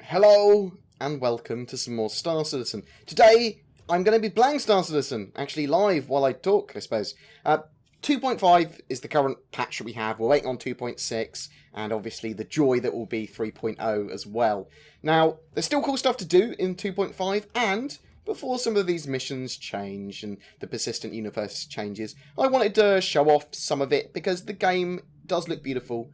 Hello and welcome to some more Star Citizen. Today I'm going to be playing Star Citizen, actually live while I talk, I suppose. 2.5 is the current patch that we have. We're waiting on 2.6 and obviously the joy that will be 3.0 as well. Now, there's still cool stuff to do in 2.5 and before some of these missions change and the persistent universe changes, I wanted to show off some of it because the game does look beautiful.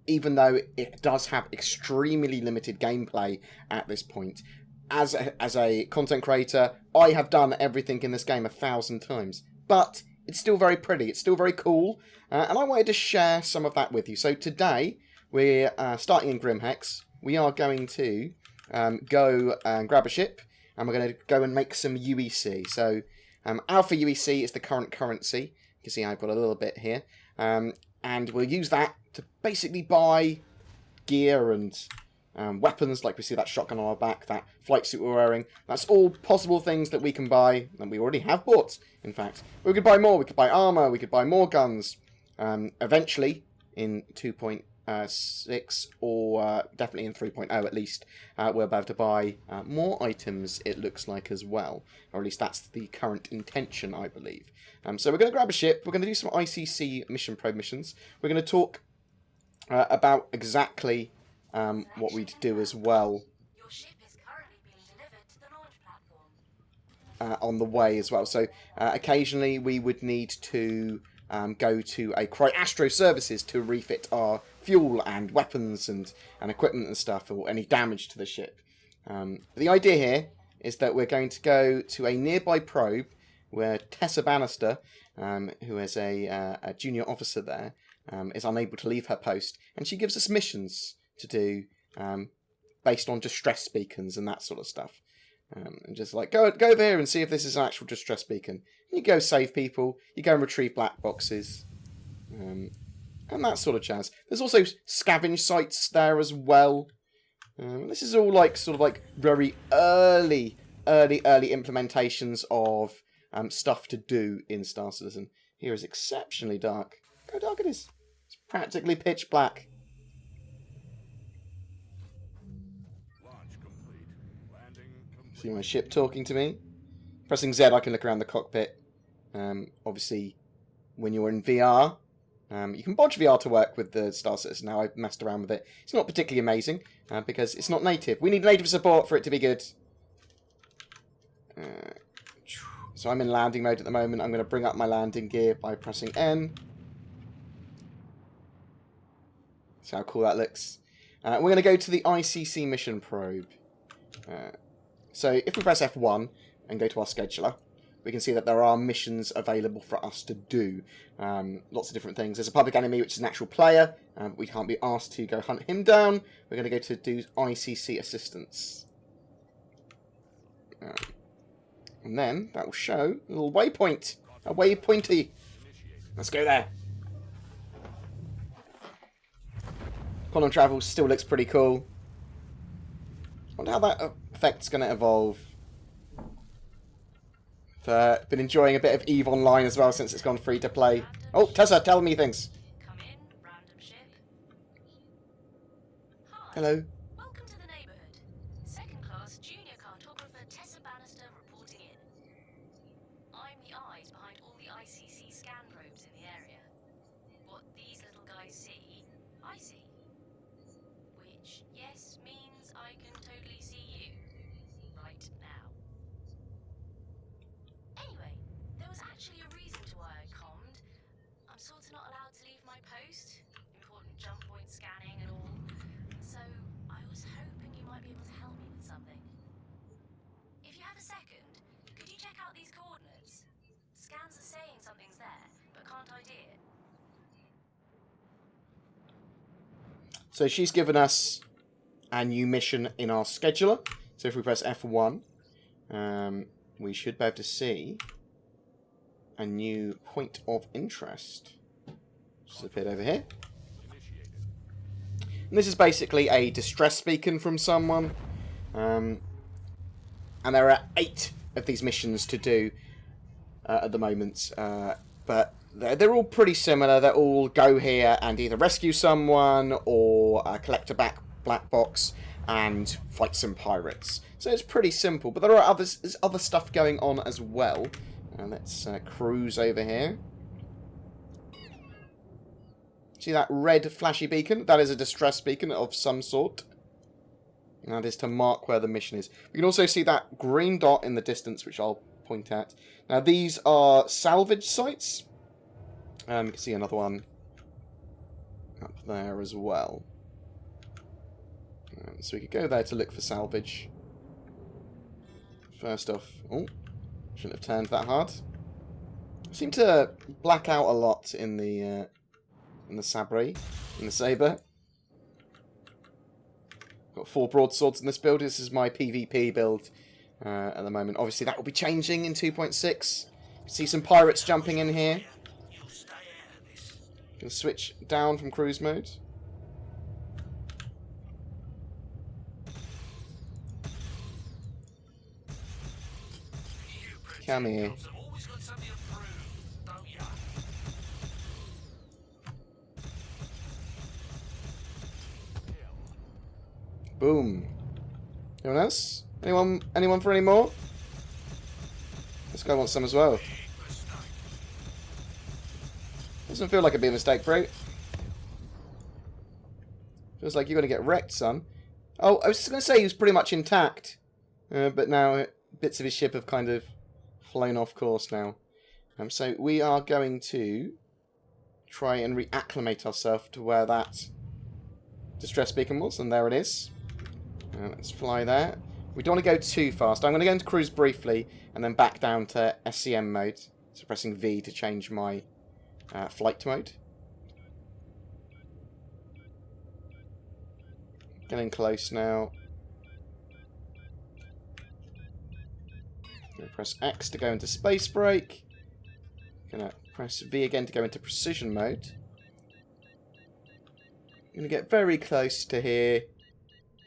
Even though it does have extremely limited gameplay at this point. As a content creator, I have done everything in this game 1,000 times. But it's still very pretty, it's still very cool, and I wanted to share some of that with you. So today, we're starting in Grimhex. We are going to go and grab a ship, and we're going to go and make some UEC. So Alpha UEC is the current currency. You can see I've got a little bit here. And we'll use that to basically buy gear and weapons, like we see that shotgun on our back, that flight suit we're wearing. That's all possible things that we can buy, and we already have bought, in fact. We could buy more, we could buy armor, we could buy more guns. Eventually, in 2.6, or definitely in 3.0 at least, we're about to buy more items, it looks like, as well. Or at least that's the current intention, I believe. So we're going to grab a ship, we're going to do some ICC mission probe missions. We're going to talk about exactly what we'd do as well. Your ship is currently being delivered to the launch platform. On the way as well. So occasionally we would need to go to a CryAstro services to refit our fuel and weapons and equipment and stuff, or any damage to the ship. The idea here is that we're going to go to a nearby probe where Tessa Bannister, who is a junior officer there, is unable to leave her post, and she gives us missions to do based on distress beacons and that sort of stuff. And just like, go over here and see if this is an actual distress beacon. You go save people, you go and retrieve black boxes, and that sort of jazz. There's also scavenge sites there as well. This is all like sort of like very early implementations of stuff to do in Star Citizen. Here is exceptionally dark. Look how dark it is. It's practically pitch black. See my ship talking to me. Pressing Z, I can look around the cockpit. Obviously, when you're in VR, you can bodge VR to work with the Star Citizen. Now I've messed around with it. It's not particularly amazing because it's not native. We need native support for it to be good. So I'm in landing mode at the moment. I'm going to bring up my landing gear by pressing N. See how cool that looks. We're going to go to the ICC mission probe. So if we press F1 and go to our scheduler, we can see that there are missions available for us to do. Lots of different things. There's a public enemy, which is an actual player. We can't be asked to go hunt him down. We're going to go to do ICC assistance. And then that will show a little waypoint. A waypointy. Let's go there. Quantum travel still looks pretty cool. Wonder how that effect's going to evolve. Been enjoying a bit of EVE Online as well since it's gone free to play. Oh, Tessa, tell me things. Come in, random ship. Hi. Hello. Welcome to the neighborhood. Second class junior cartographer Tessa Bannister reporting in. I'm the eyes behind all the ICC scan probes in the area. What these little guys see, I see. Which, yes, means I can totally see you. Right now. Anyway, there was actually a reason to why I commed. I'm sort of not allowed to leave my post. Important jump point scanning and all. So, I was hoping you might be able to help me with something. If you have a second, could you check out these coordinates? Scans are saying something's there, but can't ID it. So she's given us a new mission in our scheduler. So if we press F1, we should be able to see a new point of interest. Just appeared over here. And this is basically a distress beacon from someone. And there are 8 of these missions to do at the moment. But they're all pretty similar. They're all go here and either rescue someone or collect a black box. and fight some pirates. So it's pretty simple, but there are there's other stuff going on as well. Let's cruise over here. See that red flashy beacon? That is a distress beacon of some sort. And that is to mark where the mission is. We can also see that green dot in the distance, which I'll point at. Now these are salvage sites. You can see another one up there as well. So we could go there to look for salvage. First off, oh, shouldn't have turned that hard. I seem to black out a lot in the sabre. Got 4 broadswords in this build. This is my PvP build at the moment. Obviously, that will be changing in 2.6. See some pirates jumping in here. Can switch down from cruise mode. Come here. Boom. Anyone else? Anyone for any more? This guy wants some as well. Doesn't feel like a big mistake, bro. Feels like you're going to get wrecked, son. Oh, I was just going to say he was pretty much intact. But now bits of his ship have kind of flown off course now. So we are going to try and reacclimate ourselves to where that distress beacon was. And there it is. Let's fly there. We don't want to go too fast. I'm going to go into cruise briefly and then back down to SCM mode. So pressing V to change my flight mode. Getting close now. Gonna press X to go into space brake. Gonna press V again to go into precision mode. Gonna get very close to here.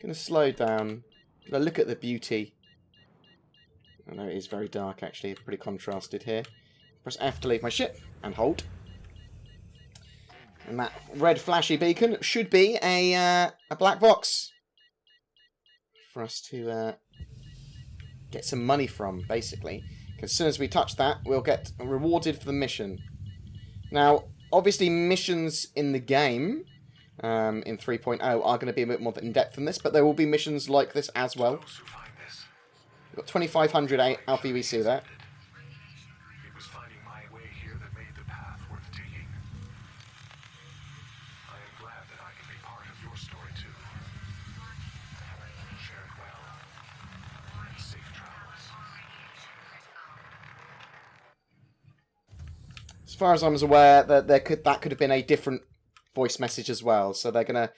Gonna slow down. Gonna look at the beauty. I know it is very dark actually, pretty contrasted here. Press F to leave my ship and hold. And that red flashy beacon should be a black box for us to get some money from, basically. Because as soon as we touch that, we'll get rewarded for the mission. Now, obviously, missions in the game in 3.0 are going to be a bit more in-depth than this, but there will be missions like this as well. We've got 2,500 Alpha UEC there. It was finding my way here that made the path worth taking. I am glad that I can be part of your story too. Share it well. Safe travels. As far as I'm aware, that could have been a different voice message as well. So they're gonna,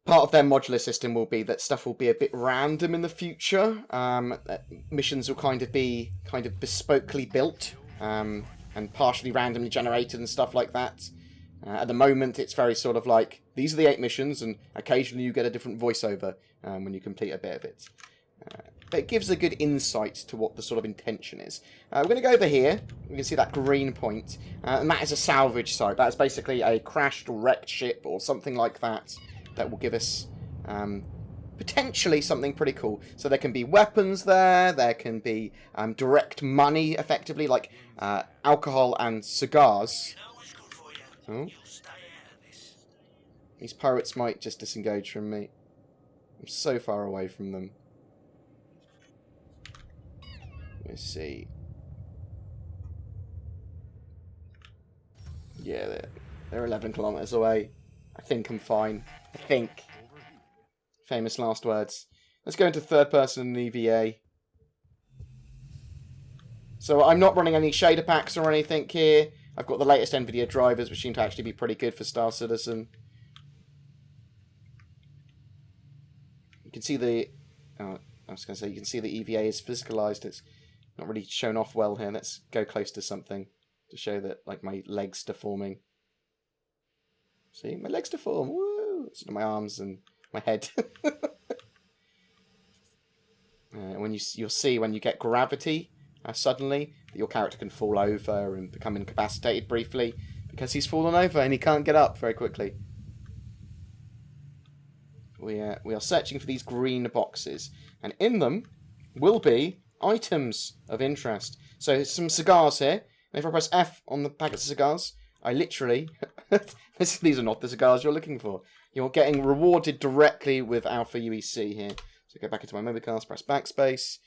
part of their modular system will be that stuff will be a bit random in the future. Missions will kind of be bespokely built and partially randomly generated and stuff like that. At the moment, it's very sort of like, these are the 8 missions, and occasionally you get a different voiceover when you complete a bit of it. But it gives a good insight to what the sort of intention is. We're going to go over here. You can see that green point. And that is a salvage site. That's basically a crashed or wrecked ship or something like that that will give us potentially something pretty cool. So there can be weapons there. There can be direct money, effectively, like alcohol and cigars. Oh. These pirates might just disengage from me. I'm so far away from them. Let's see. Yeah, they're 11 kilometers away. I think I'm fine. I think. Famous last words. Let's go into third person and EVA. So I'm not running any shader packs or anything here. I've got the latest NVIDIA drivers, which seem to actually be pretty good for Star Citizen. You can see the... I was going to say, you can see the EVA is physicalized. It's not really shown off well here. Let's go close to something to show that, like, my legs deforming. See, my legs deform. Woo! It's my arms and my head. When you'll see when you get gravity suddenly, that your character can fall over and become incapacitated briefly because he's fallen over and he can't get up very quickly. we are searching for these green boxes, and in them will be items of interest. So some cigars here, and if I press F on the packets of cigars, I literally these are not the cigars you're looking for. You're getting rewarded directly with Alpha UEC here. So go back into my mobicast, press backspace,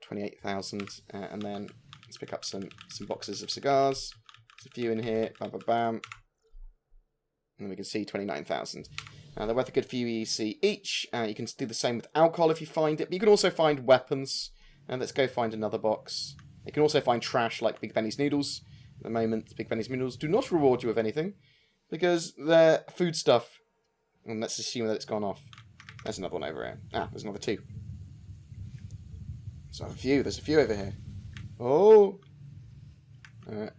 28,000, and then let's pick up some boxes of cigars. There's a few in here, bam, bam, bam. And then we can see 29,000. They're worth a good few EC each. You can do the same with alcohol if you find it, but you can also find weapons. And let's go find another box. You can also find trash like Big Benny's Noodles. At the moment, Big Benny's Noodles do not reward you with anything, because they're food stuff. And let's assume that it's gone off. There's another one over here. Ah, there's another 2. So there's a few over here. Oh!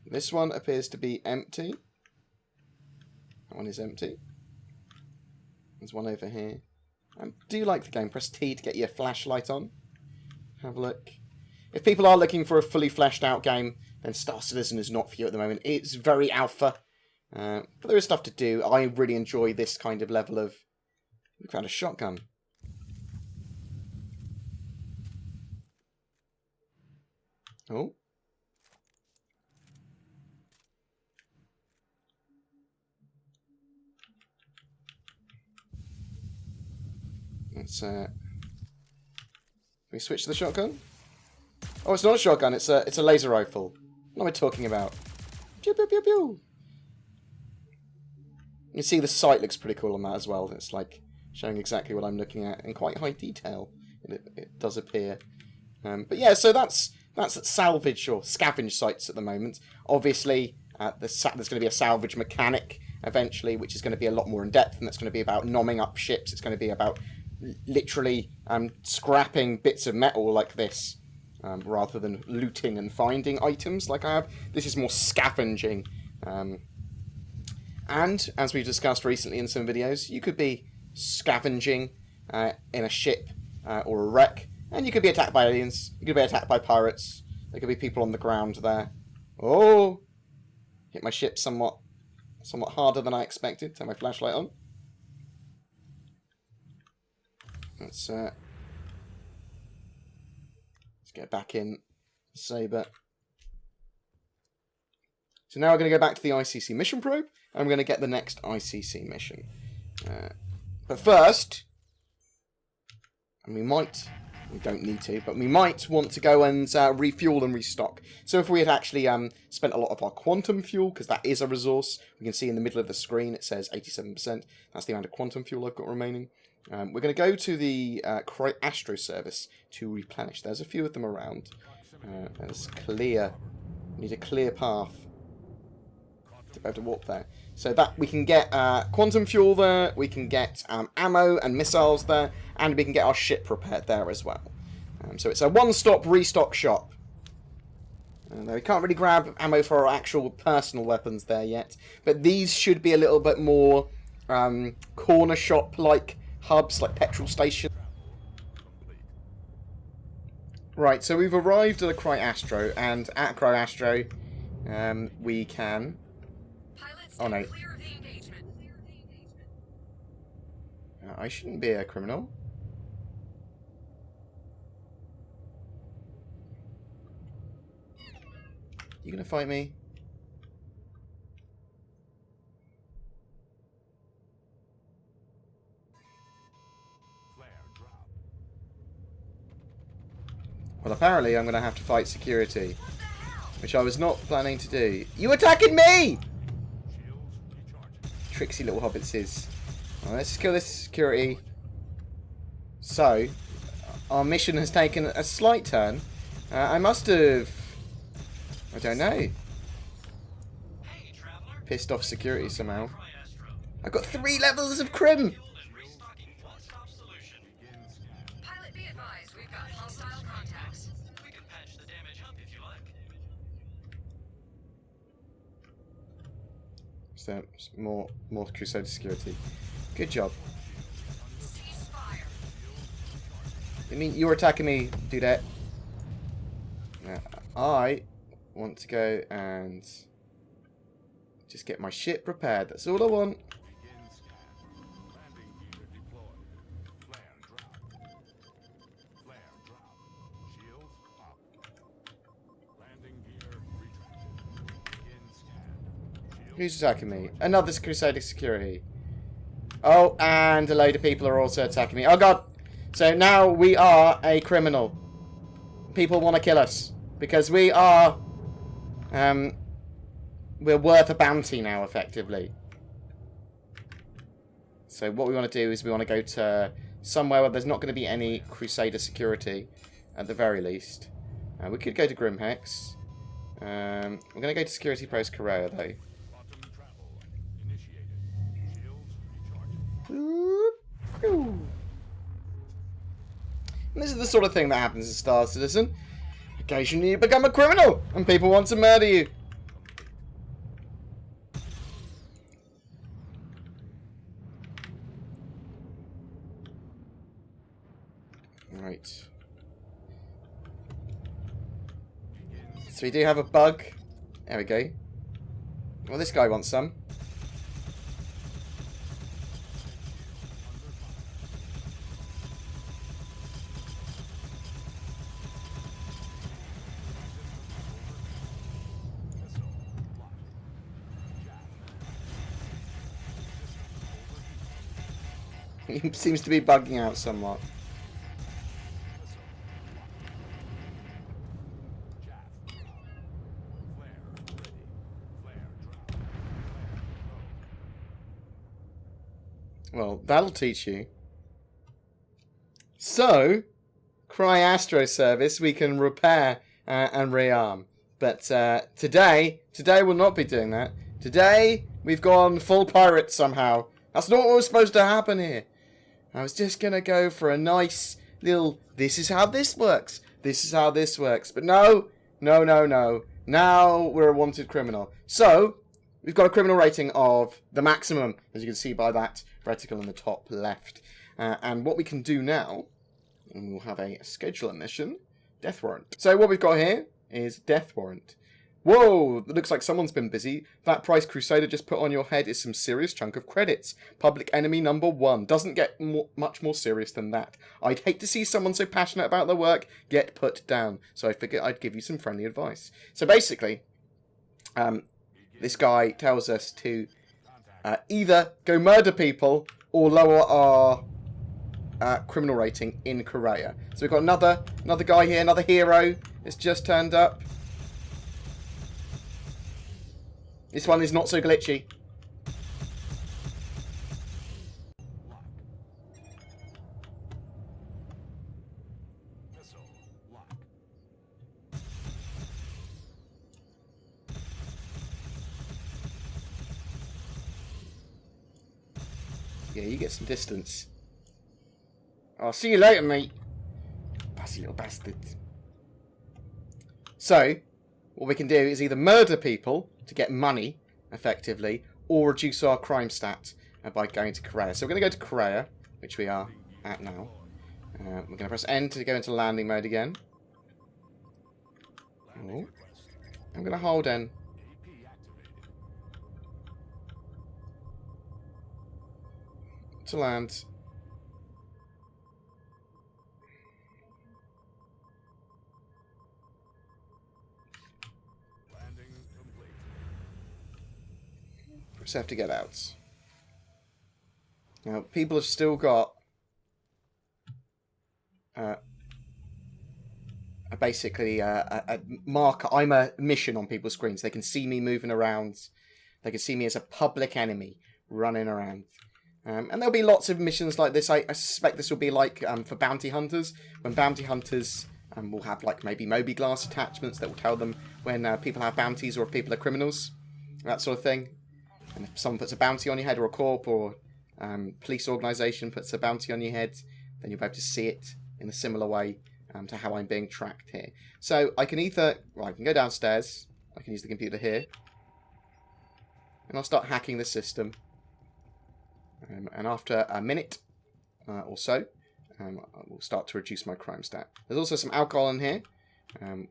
This one appears to be empty. That one is empty. There's one over here. I do like the game. Press T to get your flashlight on. Have a look. If people are looking for a fully fleshed out game, then Star Citizen is not for you at the moment. It's very alpha. But there is stuff to do. I really enjoy this kind of level of... We found a shotgun. Oh. Let's can we switch to the shotgun? Oh, it's not a shotgun, it's a laser rifle. What am I talking about? Pew pew pew pew. You can see the sight looks pretty cool on that as well. It's like showing exactly what I'm looking at in quite high detail. It does appear. But yeah, so that's salvage or scavenge sites at the moment. Obviously, there's going to be a salvage mechanic eventually, which is going to be a lot more in depth, and that's going to be about nomming up ships. It's going to be about literally scrapping bits of metal like this, rather than looting and finding items like I have. This is more scavenging. And, as we've discussed recently in some videos, you could be scavenging in a ship or a wreck, and you could be attacked by aliens, you could be attacked by pirates, there could be people on the ground there. Oh! Hit my ship somewhat harder than I expected. Turn my flashlight on. Let's get back in Saber. So now we're going to go back to the ICC mission probe, and we're going to get the next ICC mission. But first, and we don't need to, but we might want to go and refuel and restock. So if we had actually spent a lot of our quantum fuel, because that is a resource, we can see in the middle of the screen it says 87%. That's the amount of quantum fuel I've got remaining. We're going to go to the CryAstro service to replenish. There's a few of them around. There's clear. We need a clear path to be able to walk there. So that we can get quantum fuel there, we can get ammo and missiles there, and we can get our ship repaired there as well. So it's a one-stop restock shop. We can't really grab ammo for our actual personal weapons there yet, but these should be a little bit more corner shop-like hubs, like petrol stations. Right, so we've arrived at the CryAstro, and at CryAstro we can... Oh no. I shouldn't be a criminal. You gonna fight me? Well, apparently I'm gonna have to fight security, which I was not planning to do. You attacking me! Tricksy little hobbitses. Well, let's just kill this security. So, our mission has taken a slight turn. I must have... I don't know. Pissed off security somehow. I've got 3 levels of crim! Pilot, be advised, we've got hostile contacts. We can patch the damage up if you like. So, more Crusader security. Good job. Ceasefire. I mean, you're attacking me, dudette. I want to go and just get my ship prepared. That's all I want. Who's attacking me? Another Crusader security. Oh, and a load of people are also attacking me. Oh god! So now we are a criminal. People want to kill us. Because we are... we're worth a bounty now, effectively. So what we want to do is we want to go to somewhere where there's not going to be any Crusader security, at the very least. We could go to Grimhex. We're going to go to Security Post Kareah, though. And this is the sort of thing that happens in Star Citizen. Occasionally you become a criminal, and people want to murder you. Right. So we do have a bug. There we go. Well, this guy wants some. He seems to be bugging out somewhat. Well, that'll teach you. So, CryAstro service, we can repair and rearm. But today we'll not be doing that. Today, we've gone full pirate somehow. That's not what was supposed to happen here. I was just going to go for a nice little, this is how this works. This is how this works. But no. Now we're a wanted criminal. So, we've got a criminal rating of the maximum, as you can see by that reticle in the top left. And what we can do now, and we'll have a schedule mission, Death Warrant. So what we've got here is Death Warrant. Whoa, it looks like someone's been busy. That price Crusader just put on your head is some serious chunk of credits. Public enemy number 1. Doesn't get much more serious than that. I'd hate to see someone so passionate about their work get put down. So I figured I'd give you some friendly advice. So basically, this guy tells us to either go murder people or lower our criminal rating in Kareah. So we've got another guy here, another hero that's just turned up. This one is not so glitchy. Yeah, you get some distance. I'll see you later, mate. Fussy little bastard. So, what we can do is either murder people to get money, effectively, or reduce our crime stat by going to Kareah. So we're going to go to Kareah, which we are at now. We're going to press N to go into landing mode again. Oh. I'm going to hold N. To land. Just have to get out. Now, people have still got basically a marker. I'm a mission on people's screens. They can see me moving around. They can see me as a public enemy running around. And there'll be lots of missions like this. I suspect this will be like for bounty hunters. When bounty hunters will have like maybe Moby Glass attachments that will tell them when people have bounties or if people are criminals. That sort of thing. And if someone puts a bounty on your head, or a corp or police organisation puts a bounty on your head, then you'll be able to see it in a similar way to how I'm being tracked here. So I can either, well, I can go downstairs, I can use the computer here, and I'll start hacking the system. And after a minute or so, I will start to reduce my crime stat. There's also some alcohol in here.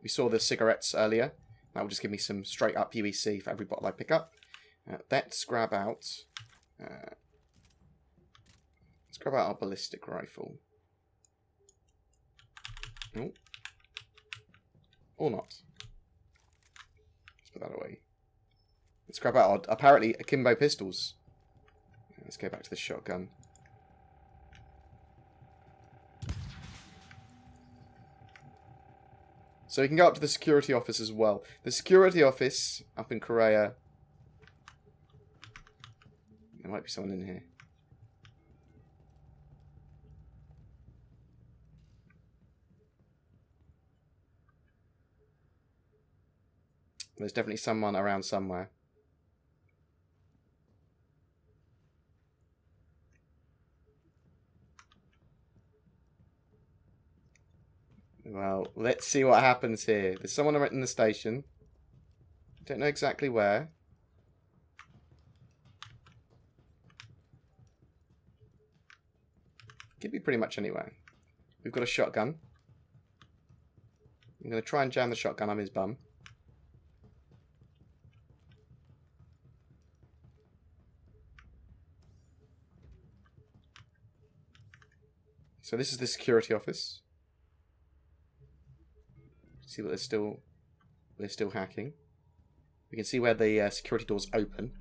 We saw the cigarettes earlier. That will just give me some straight up UEC for every bottle I pick up. Let's grab out our ballistic rifle. Oh. Or not. Let's put that away. Let's grab out, apparently, akimbo pistols. Let's go back to the shotgun. So we can go up to the security office as well. The security office up in Kareah. There might be someone in here. There's definitely someone around somewhere. Well, let's see what happens here. There's someone in the station. Don't know exactly where. Could be pretty much anywhere. We've got a shotgun. I'm going to try and jam the shotgun on his bum. So this is the security office. See what they're still hacking. We can see where the security doors open.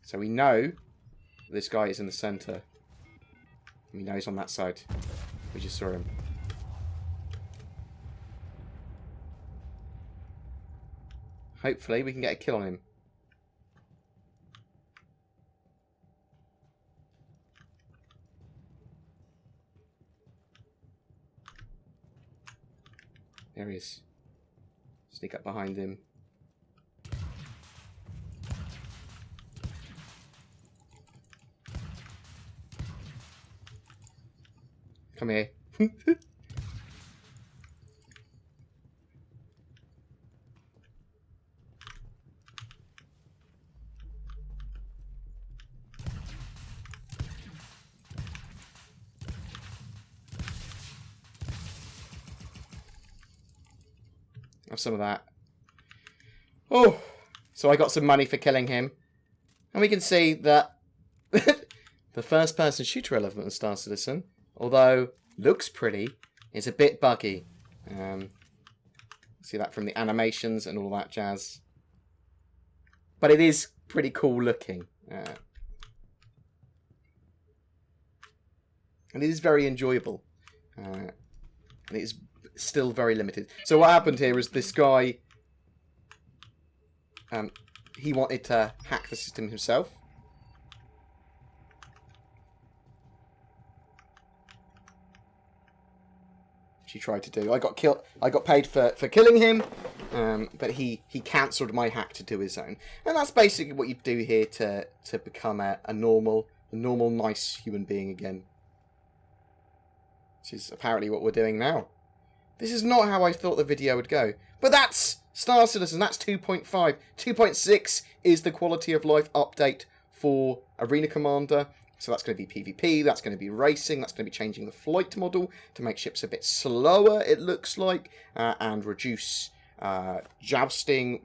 So we know this guy is in the center. We know he's on that side. We just saw him. Hopefully we can get a kill on him. There he is. Sneak up behind him. Come here. Have some of that. Oh, so I got some money for killing him. And we can see that the first-person shooter element of Star Citizen, although looks pretty, is a bit buggy. See that from the animations and all that jazz. But it is pretty cool looking. And it is very enjoyable. And it is still very limited. So what happened here is this guy, he wanted to hack the system himself. Which he tried to do. I got paid for killing him, but he cancelled my hack to do his own. And that's basically what you do here to become a normal, nice human being again. Which is apparently what we're doing now. This is not how I thought the video would go. But that's Star Citizen, that's 2.5. 2.6 is the quality of life update for Arena Commander. So that's going to be PvP, that's going to be racing, that's going to be changing the flight model to make ships a bit slower, it looks like, and reduce jousting,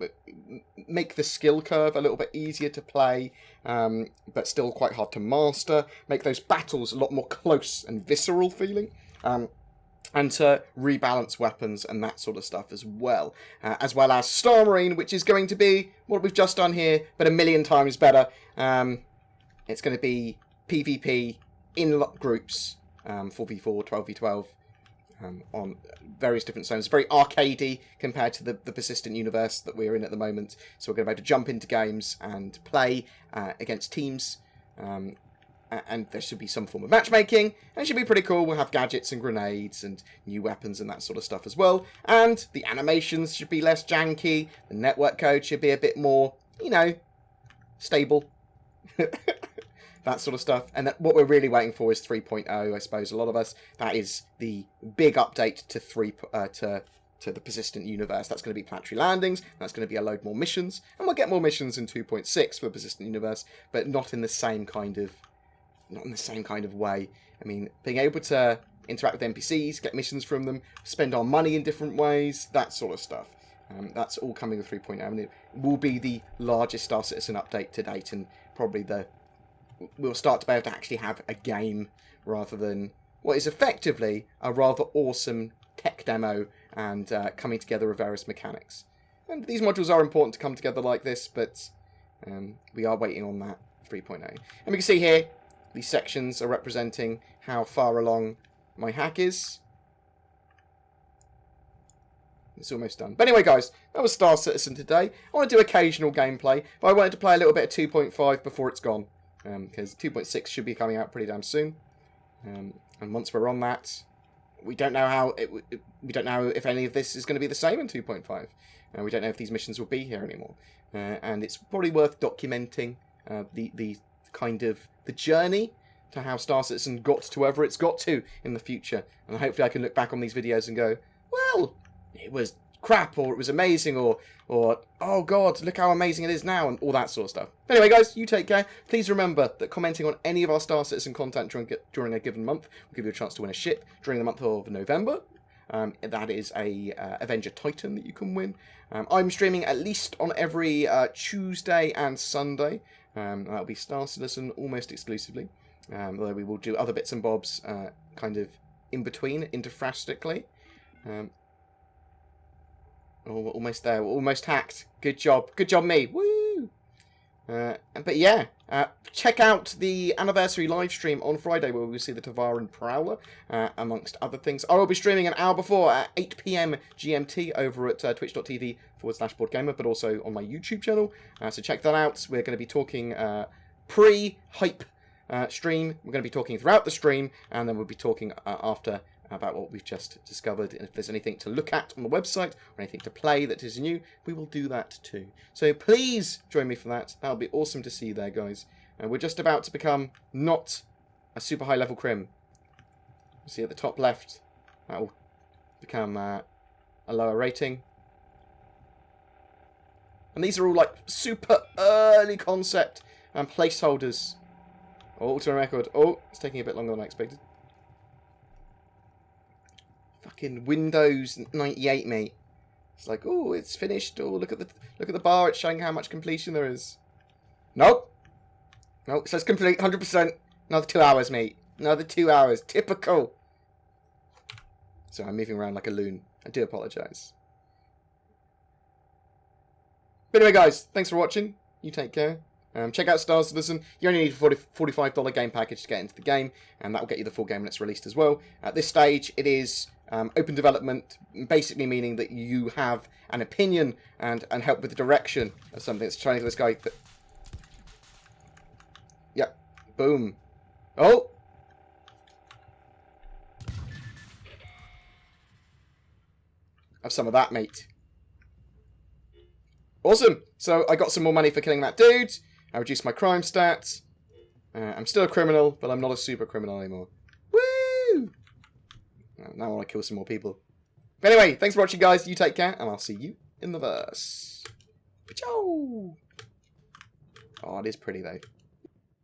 make the skill curve a little bit easier to play, but still quite hard to master, make those battles a lot more close and visceral feeling. And to rebalance weapons and that sort of stuff as well as StarEngine, which is going to be what we've just done here, but a million times better. It's going to be PvP in groups, 4v4, 12v12, on various different zones. Very arcadey compared to the persistent universe that we're in at the moment. So we're going to be able to jump into games and play against teams. And there should be some form of matchmaking, and it should be pretty cool. We'll have gadgets and grenades and new weapons and that sort of stuff as well. And the animations should be less janky. The network code should be a bit more, stable. That sort of stuff. And what we're really waiting for is 3.0, I suppose, a lot of us. That is the big update to to the persistent universe. That's going to be planetary landings. That's going to be a load more missions. And we'll get more missions in 2.6 for the persistent universe, but not in the same kind of way. I mean, being able to interact with NPCs, get missions from them, spend our money in different ways, that sort of stuff. That's all coming with 3.0, and it will be the largest Star Citizen update to date, and probably we'll start to be able to actually have a game rather than what is effectively a rather awesome tech demo and coming together of various mechanics. And these modules are important to come together like this, but we are waiting on that 3.0. And we can see here, these sections are representing how far along my hack is. It's almost done. But anyway, guys, that was Star Citizen today. I want to do occasional gameplay, but I wanted to play a little bit of 2.5 before it's gone, because 2.6 should be coming out pretty damn soon. And once we're on that, we don't know how we don't know if any of this is going to be the same in 2.5. We don't know if these missions will be here anymore, and it's probably worth documenting the kind of the journey to how Star Citizen got to wherever it's got to in the future. And hopefully, I can look back on these videos and go, well, it was crap, or it was amazing, or oh god, look how amazing it is now, and all that sort of stuff. But anyway, guys, you take care. Please remember that commenting on any of our Star Citizen content during a given month will give you a chance to win a ship during the month of November. That is a Avenger Titan that you can win. I'm streaming at least on every Tuesday and Sunday. That'll be Star Citizen almost exclusively. Although we will do other bits and bobs kind of in between, interfrastically. Oh, we're almost there. We're almost hacked. Good job. Good job, me. Woo! But yeah, check out the anniversary live stream on Friday where we'll see the Tavaran Prowler, amongst other things. I will be streaming an hour before at 8 PM GMT over at twitch.tv/BoredGamer, but also on my YouTube channel. So check that out. We're going to be talking pre-hype stream. We're going to be talking throughout the stream, and then we'll be talking after about what we've just discovered. And if there's anything to look at on the website or anything to play that is new, we will do that too. So please join me for that. That'll be awesome to see you there, guys. And we're just about to become not a super high level crim. See at the top left, that will become a lower rating. And these are all like super early concept and placeholders. Oh, to a record. Oh, it's taking a bit longer than I expected. Fucking Windows 98, mate. It's like, oh, it's finished. Oh, look at the bar. It's showing how much completion there is. Nope. Nope. It says complete 100%. Another 2 hours, mate. Another 2 hours. Typical. So I'm moving around like a loon. I do apologise. But anyway, guys, thanks for watching. You take care. Check out Star Citizen. You only need a $45 game package to get into the game, and that will get you the full game when it's released as well. At this stage, it is open development, basically meaning that you have an opinion and help with the direction of something. It's trying to this guy. Yep. Boom. Oh! Have some of that, mate. Awesome. So I got some more money for killing that dude. I reduced my crime stats. I'm still a criminal, but I'm not a super criminal anymore. Woo! Now I want to kill some more people. But anyway, thanks for watching, guys. You take care, and I'll see you in the verse. Ciao! Oh, it is pretty, though.